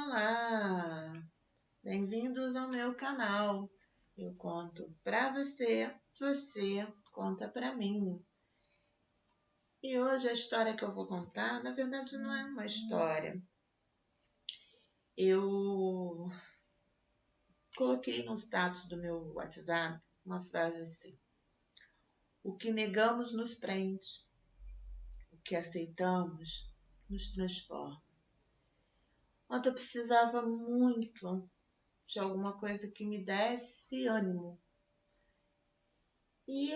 Olá! Bem-vindos ao meu canal. Eu conto pra você, você conta pra mim. E hoje a história que eu vou contar, na verdade, não é uma história. Eu coloquei no status do meu WhatsApp uma frase assim: o que negamos nos prende, o que aceitamos nos transforma. Ontem eu precisava muito de alguma coisa que me desse ânimo. E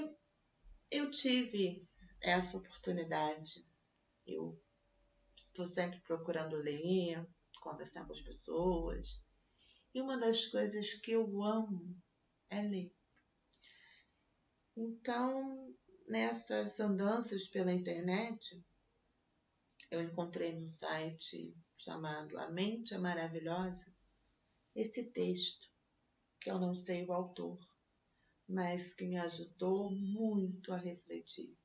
eu tive essa oportunidade. Eu estou sempre procurando ler, conversar com as pessoas. E uma das coisas que eu amo é ler. Então, nessas andanças pela internet, eu encontrei num site chamado A Mente é Maravilhosa esse texto, que eu não sei o autor, mas que me ajudou muito a refletir.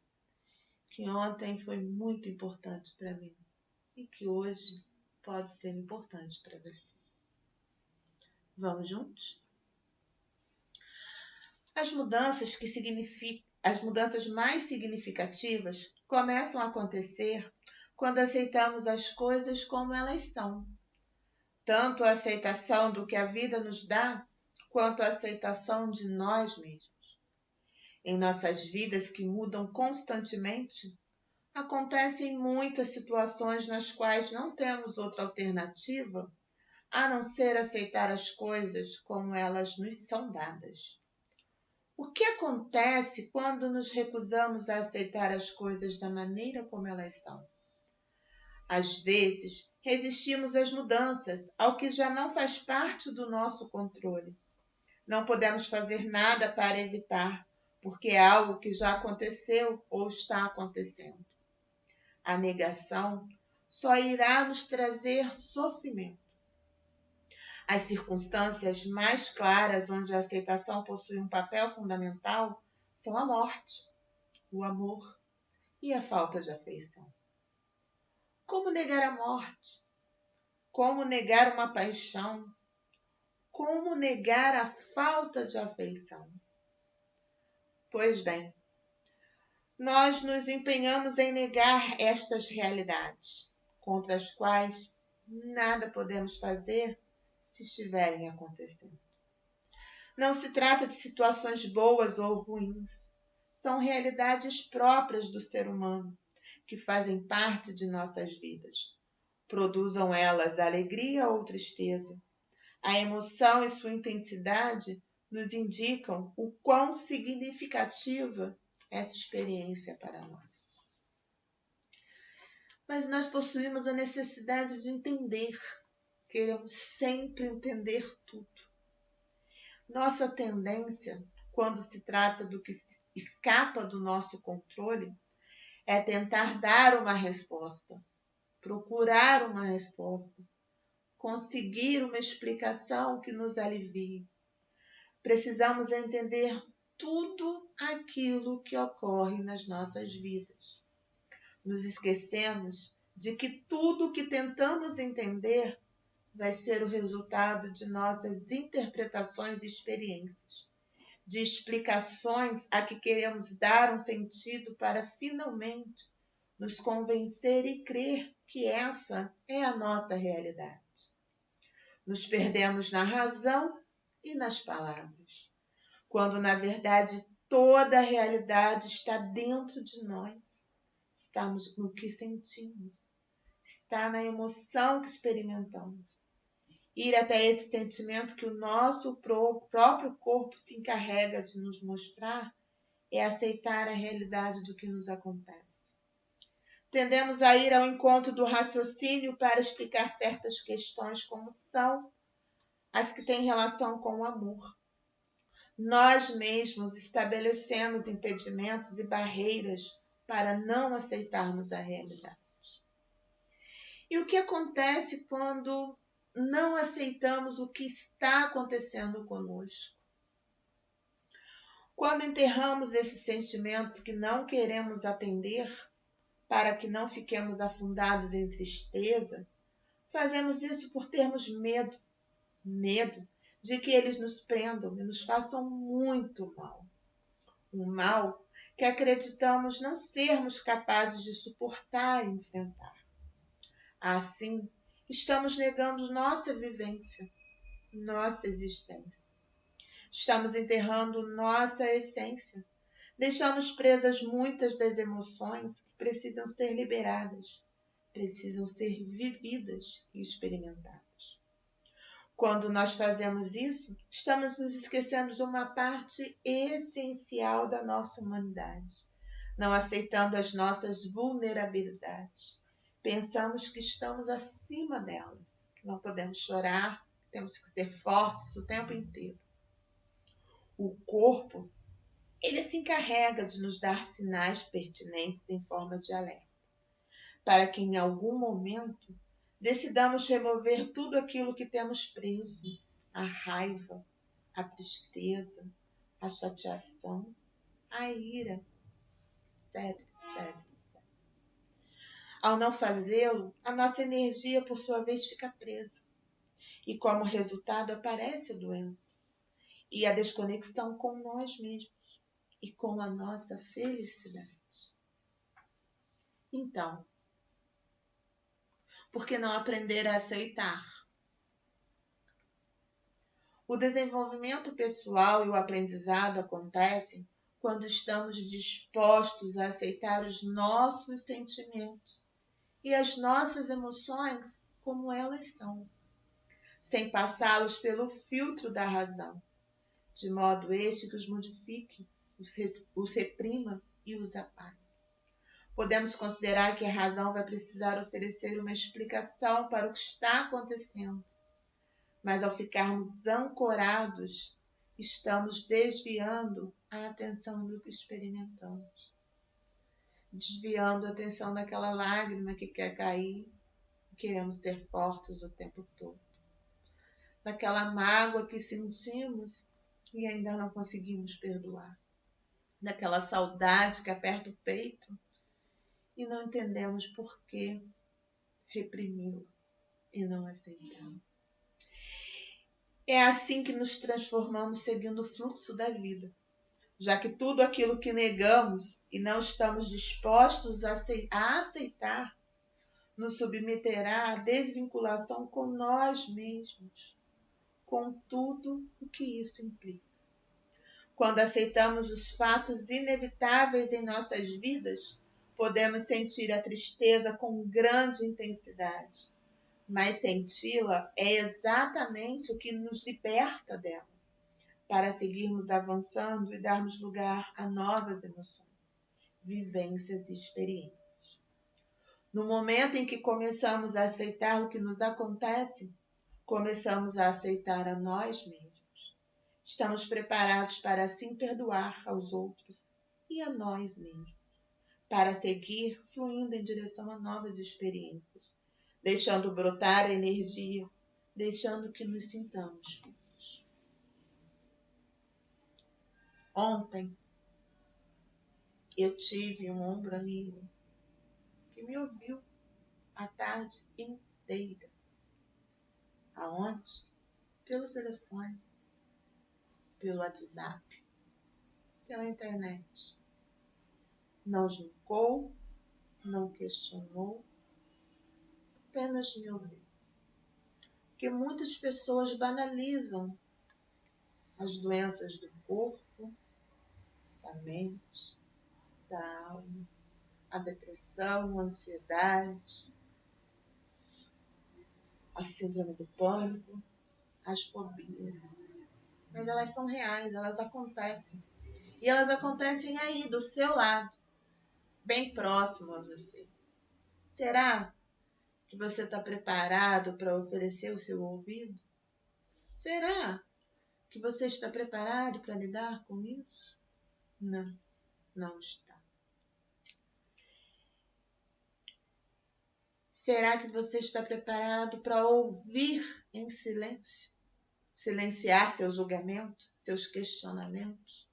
Que ontem foi muito importante para mim e que hoje pode ser importante para você. Vamos juntos? As mudanças mais significativas começam a acontecer quando aceitamos as coisas como elas são. Tanto a aceitação do que a vida nos dá, quanto a aceitação de nós mesmos. Em nossas vidas que mudam constantemente, acontecem muitas situações nas quais não temos outra alternativa a não ser aceitar as coisas como elas nos são dadas. O que acontece quando nos recusamos a aceitar as coisas da maneira como elas são? Às vezes, resistimos às mudanças, ao que já não faz parte do nosso controle. Não podemos fazer nada para evitar, porque é algo que já aconteceu ou está acontecendo. A negação só irá nos trazer sofrimento. As circunstâncias mais claras onde a aceitação possui um papel fundamental são a morte, o amor e a falta de afeição. Como negar a morte? Como negar uma paixão? Como negar a falta de afeição? Pois bem, nós nos empenhamos em negar estas realidades, contra as quais nada podemos fazer se estiverem acontecendo. Não se trata de situações boas ou ruins. São realidades próprias do ser humano, que fazem parte de nossas vidas. Produzam elas alegria ou tristeza. A emoção e sua intensidade nos indicam o quão significativa essa experiência para nós. Mas nós possuímos a necessidade de entender. Queremos sempre entender tudo. Nossa tendência, quando se trata do que escapa do nosso controle, é tentar dar uma resposta, procurar uma resposta, conseguir uma explicação que nos alivie. Precisamos entender tudo aquilo que ocorre nas nossas vidas. Nos esquecemos de que tudo que tentamos entender vai ser o resultado de nossas interpretações e experiências, de explicações a que queremos dar um sentido para finalmente nos convencer e crer que essa é a nossa realidade. Nos perdemos na razão e nas palavras, quando na verdade toda a realidade está dentro de nós, está no que sentimos, está na emoção que experimentamos. Ir até esse sentimento que o nosso próprio corpo se encarrega de nos mostrar é aceitar a realidade do que nos acontece. Tendemos a ir ao encontro do raciocínio para explicar certas questões como são as que têm relação com o amor. Nós mesmos estabelecemos impedimentos e barreiras para não aceitarmos a realidade. E o que acontece quando não aceitamos o que está acontecendo conosco? Quando enterramos esses sentimentos que não queremos atender, para que não fiquemos afundados em tristeza, Fazemos isso por termos medo de que eles nos prendam e nos façam muito mal. Um mal que acreditamos não sermos capazes de suportar e enfrentar. Assim, estamos negando nossa vivência, nossa existência. Estamos enterrando nossa essência. Deixamos presas muitas das emoções que precisam ser liberadas, precisam ser vividas e experimentadas. Quando nós fazemos isso, estamos nos esquecendo de uma parte essencial da nossa humanidade, não aceitando as nossas vulnerabilidades. Pensamos que estamos acima delas, que não podemos chorar, temos que ser fortes o tempo inteiro. O corpo, ele se encarrega de nos dar sinais pertinentes em forma de alerta, para que em algum momento decidamos remover tudo aquilo que temos preso, a raiva, a tristeza, a chateação, a ira, etc, etc, etc. Ao não fazê-lo, a nossa energia, por sua vez, fica presa. E como resultado aparece a doença e a desconexão com nós mesmos e com a nossa felicidade. Então, por que não aprender a aceitar? O desenvolvimento pessoal e o aprendizado acontecem quando estamos dispostos a aceitar os nossos sentimentos e as nossas emoções como elas são, sem passá-los pelo filtro da razão, de modo este que os modifique, os reprima e os apague. Podemos considerar que a razão vai precisar oferecer uma explicação para o que está acontecendo, mas ao ficarmos ancorados, estamos desviando a atenção do que experimentamos, desviando a atenção daquela lágrima que quer cair e queremos ser fortes o tempo todo, daquela mágoa que sentimos e ainda não conseguimos perdoar, daquela saudade que aperta o peito e não entendemos por que reprimiu e não aceitamos. É assim que nos transformamos seguindo o fluxo da vida, já que tudo aquilo que negamos e não estamos dispostos a aceitar nos submeterá à desvinculação com nós mesmos, com tudo o que isso implica. Quando aceitamos os fatos inevitáveis em nossas vidas, podemos sentir a tristeza com grande intensidade, mas senti-la é exatamente o que nos liberta dela, para seguirmos avançando e darmos lugar a novas emoções, vivências e experiências. No momento em que começamos a aceitar o que nos acontece, começamos a aceitar a nós mesmos. Estamos preparados para assim perdoar aos outros e a nós mesmos, para seguir fluindo em direção a novas experiências, deixando brotar a energia, deixando que nos sintamos vivos. Ontem, eu tive um ombro amigo que me ouviu a tarde inteira. Aonde? Pelo telefone, pelo WhatsApp, pela internet. Não julgou, não questionou, apenas me ouviu. Porque muitas pessoas banalizam as doenças do corpo, da mente, da alma, a depressão, a ansiedade, a síndrome do pânico, as fobias. Mas elas são reais, elas acontecem. E elas acontecem aí, do seu lado, bem próximo a você. Será que você está preparado para oferecer o seu ouvido? Será que você está preparado para lidar com isso? Não, não está. Será que você está preparado para ouvir em silêncio? Silenciar seu julgamento, seus questionamentos?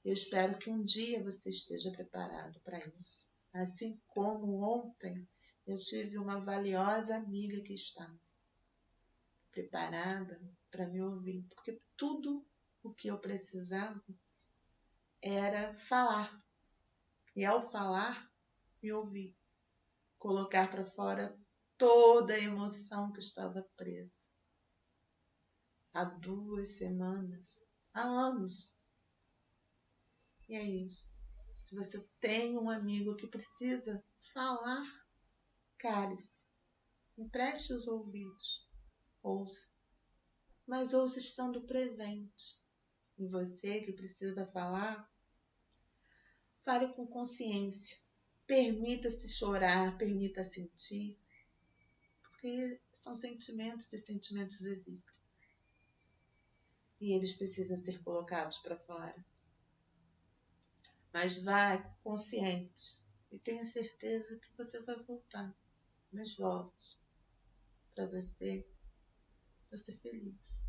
Eu espero que um dia você esteja preparado para isso. Assim como ontem eu tive uma valiosa amiga que está preparada para me ouvir, porque tudo o que eu precisava era falar. E ao falar, me ouvir, colocar para fora toda a emoção que estava presa. Há 2 semanas, há anos. E é isso. Se você tem um amigo que precisa falar, cale-se, empreste os ouvidos, ouça, mas ouça estando presente. E você que precisa falar, fale com consciência. Permita-se chorar, permita sentir, porque são sentimentos e sentimentos existem. E eles precisam ser colocados para fora. Mas vai consciente e tenha certeza que você vai voltar. Mas volte para você ser feliz.